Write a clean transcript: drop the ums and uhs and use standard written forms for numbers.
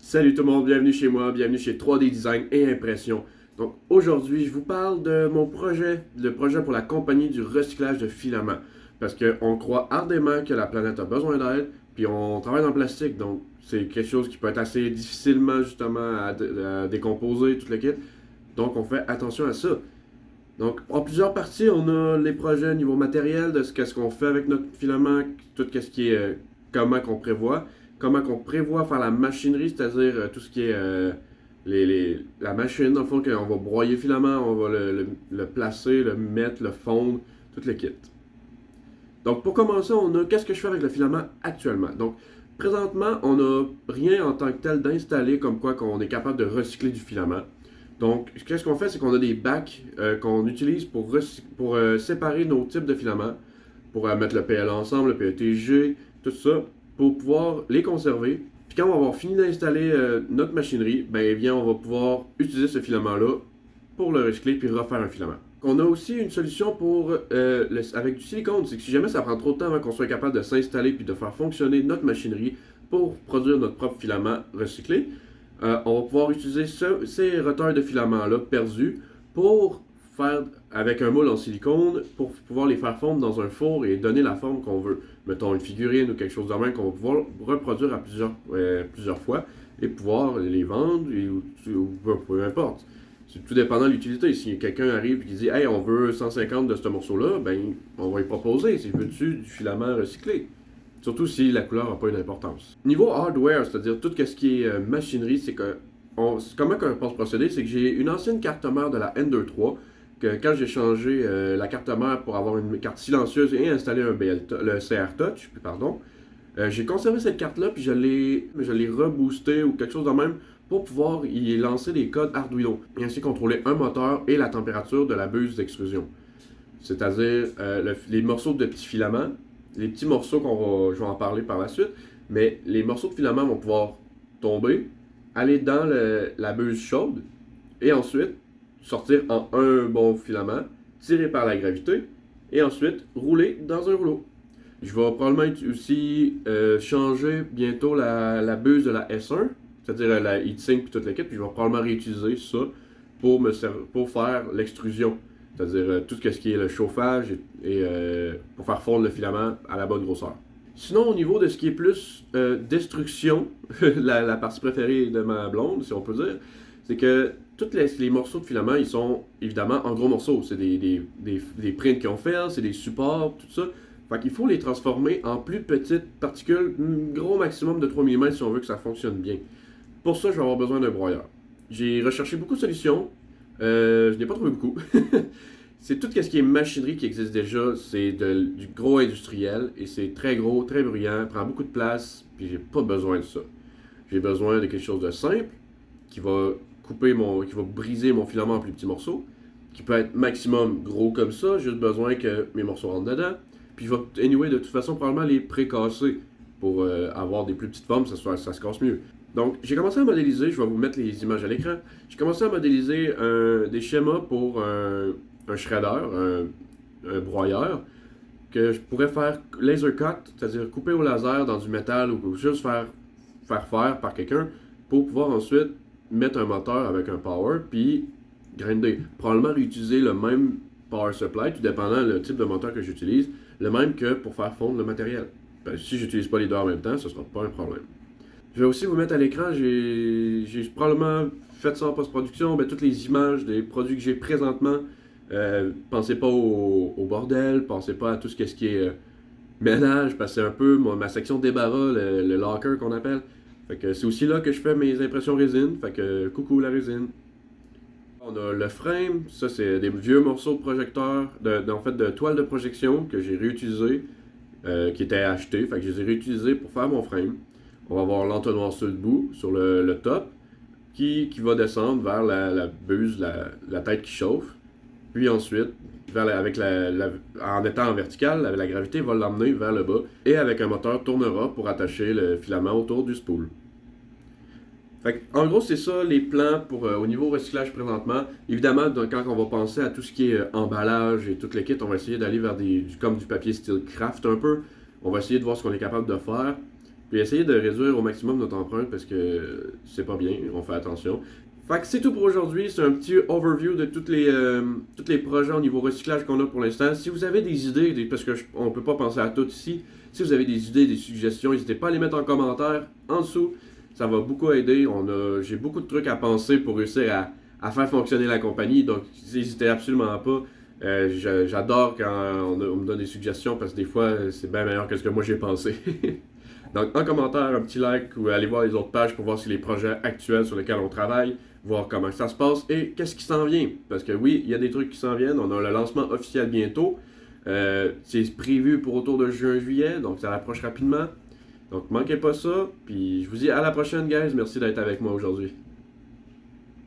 Salut tout le monde, bienvenue chez moi, bienvenue chez 3D Design et Impression. Donc aujourd'hui, je vous parle de mon projet, le projet pour la compagnie du recyclage de filaments. Parce qu'on croit ardemment que la planète a besoin d'aide, puis on travaille dans le plastique, donc c'est quelque chose qui peut être assez difficilement justement à décomposer, tout le kit. Donc on fait attention à ça. Donc en plusieurs parties, on a les projets au niveau matériel, de qu'est-ce qu'on fait avec notre filament, tout ce qui est comment qu'on prévoit faire la machinerie, c'est-à-dire tout ce qui est la machine, dans le fond, qu'on va broyer le filament, on va le placer, le mettre, le fondre, tout le kit. Donc pour commencer, on a qu'est-ce que je fais avec le filament actuellement. Donc présentement, on n'a rien en tant que tel d'installé comme quoi qu'on est capable de recycler du filament. Donc, qu'est-ce qu'on fait, c'est qu'on a des bacs qu'on utilise pour séparer nos types de filaments, pour mettre le PL ensemble, le PETG, tout ça, pour pouvoir les conserver. Puis quand on va avoir fini d'installer notre machinerie, ben eh bien, on va pouvoir utiliser ce filament-là pour le recycler puis refaire un filament. On a aussi une solution pour avec du silicone, c'est que si jamais ça prend trop de temps avant qu'on soit capable de s'installer puis de faire fonctionner notre machinerie pour produire notre propre filament recyclé, on va pouvoir utiliser ces roteurs de filaments-là perdus pour faire avec un moule en silicone pour pouvoir les faire fondre dans un four et donner la forme qu'on veut. Mettons une figurine ou quelque chose de même qu'on va pouvoir reproduire à plusieurs fois et pouvoir les vendre ou peu importe. C'est tout dépendant de l'utilité. Si quelqu'un arrive et dit hey, on veut 150 de ce morceau-là, ben on va lui proposer. C'est veux-tu du filament recyclé? Surtout si la couleur n'a pas une importance. Niveau hardware, c'est-à-dire tout ce qui est machinerie, c'est que comment on pense procéder, c'est que j'ai une ancienne carte mère de la N23 que quand j'ai changé la carte mère pour avoir une carte silencieuse et installé le CR Touch, pardon, j'ai conservé cette carte-là puis je l'ai reboosté ou quelque chose de même pour pouvoir y lancer des codes Arduino et ainsi contrôler un moteur et la température de la buse d'extrusion. C'est-à-dire les morceaux de petits filaments, les petits morceaux je vais en parler par la suite, mais les morceaux de filaments vont pouvoir tomber, aller dans la buse chaude et ensuite sortir en un bon filament, tiré par la gravité et ensuite rouler dans un rouleau. Je vais probablement aussi changer bientôt la buse de la S1, c'est-à-dire la heatsink et toute la kit, puis je vais probablement réutiliser ça pour faire l'extrusion. C'est-à-dire tout ce qui est le chauffage et pour faire fondre le filament à la bonne grosseur. Sinon, au niveau de ce qui est plus destruction, la partie préférée de ma blonde, si on peut dire, c'est que tous les morceaux de filament, ils sont évidemment en gros morceaux. C'est des prints qu'ils ont fait, c'est des supports, tout ça. Fait qu'il faut les transformer en plus petites particules, un gros maximum de 3 mm si on veut que ça fonctionne bien. Pour ça, je vais avoir besoin d'un broyeur. J'ai recherché beaucoup de solutions. Je n'ai pas trouvé beaucoup. C'est tout ce qui est machinerie qui existe déjà. C'est du gros industriel et c'est très gros, très bruyant, prend beaucoup de place, puis j'ai pas besoin de ça. J'ai besoin de quelque chose de simple qui va qui va briser mon filament en plus petits morceaux, qui peut être maximum gros comme ça, juste besoin que mes morceaux rentrent dedans. Puis je vais, anyway, de toute façon, probablement les précasser pour avoir des plus petites formes, ça se casse mieux. Donc, j'ai commencé à modéliser, je vais vous mettre les images à l'écran. J'ai commencé à modéliser des schémas pour un shredder, un broyeur, que je pourrais faire laser cut, c'est-à-dire couper au laser dans du métal ou juste faire par quelqu'un pour pouvoir ensuite mettre un moteur avec un power, puis grinder. Probablement réutiliser le même power supply, tout dépendant le type de moteur que j'utilise, le même que pour faire fondre le matériel. Ben, si j'utilise pas les deux en même temps, ce ne sera pas un problème. Je vais aussi vous mettre à l'écran, j'ai probablement fait ça en post-production, ben, toutes les images des produits que j'ai présentement. Pensez pas au bordel, pensez pas à tout ce qui est ménage, parce que c'est un peu ma section débarras, le locker qu'on appelle. Fait que c'est aussi là que je fais mes impressions résine, fait que coucou la résine. On a le frame, ça c'est des vieux morceaux de projecteur, en fait de toile de projection que j'ai réutilisé, qui étaient achetés, fait que je les ai réutilisés pour faire mon frame. On va avoir l'entonnoir sur le bout, sur le top, qui va descendre vers la buse, la tête qui chauffe. Puis ensuite, en étant en vertical, la gravité va l'emmener vers le bas et avec un moteur tournera pour attacher le filament autour du spool. Fait en gros, c'est ça les plans pour au niveau recyclage présentement. Évidemment, quand on va penser à tout ce qui est emballage et tout le kit, on va essayer d'aller vers comme du papier style craft un peu. On va essayer de voir ce qu'on est capable de faire. puis essayer de réduire au maximum notre empreinte parce que c'est pas bien, on fait attention. Fait que c'est tout pour aujourd'hui, c'est un petit overview de tous les projets au niveau recyclage qu'on a pour l'instant. Si vous avez des idées, parce que on peut pas penser à tout ici, si vous avez des idées, des suggestions, n'hésitez pas à les mettre en commentaire en dessous. Ça va beaucoup aider. J'ai beaucoup de trucs à penser pour réussir à faire fonctionner la compagnie, donc n'hésitez absolument pas. J'adore quand on me donne des suggestions parce que des fois c'est bien meilleur que ce que moi j'ai pensé. Donc en commentaire, un petit like ou allez voir les autres pages pour voir si les projets actuels sur lesquels on travaille, voir comment ça se passe et qu'est-ce qui s'en vient. Parce que oui, il y a des trucs qui s'en viennent. On a le lancement officiel bientôt. C'est prévu pour autour de juin-juillet, donc ça approche rapidement. Donc manquez pas ça. Puis je vous dis à la prochaine, guys. Merci d'être avec moi aujourd'hui.